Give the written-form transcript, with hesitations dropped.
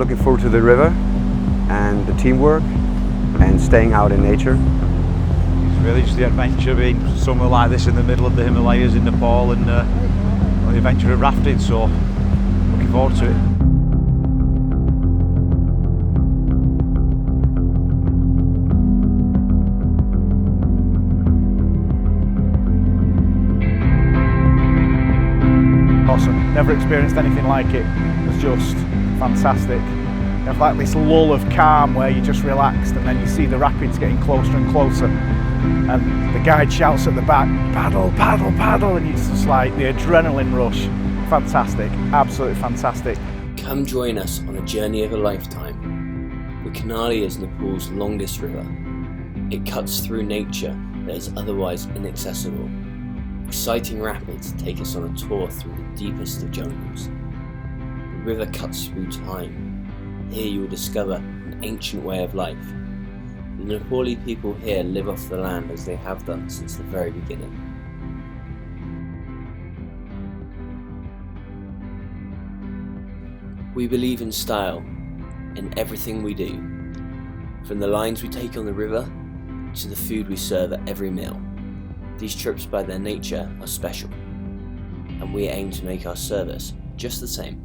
looking forward to the river and the teamwork and staying out in nature. It's really just the adventure being somewhere like this in the middle of the Himalayas in Nepal, and the adventure of rafting, so looking forward to it. Awesome. Never experienced anything like it. It was just fantastic. You have like this lull of calm where you're just relaxed, and then you see the rapids getting closer and closer, and the guide shouts at the back, paddle, paddle, paddle, and it's just like the adrenaline rush. Fantastic, absolutely fantastic. Come join us on a journey of a lifetime. The Karnali is Nepal's longest river. It cuts through nature that is otherwise inaccessible. Exciting rapids take us on a tour through the deepest of jungles. The river cuts through time. Here you will discover an ancient way of life. The Nepali people here live off the land as they have done since the very beginning. We believe in style in everything we do, from the lines we take on the river to the food we serve at every meal. These trips by their nature are special, and we aim to make our service just the same.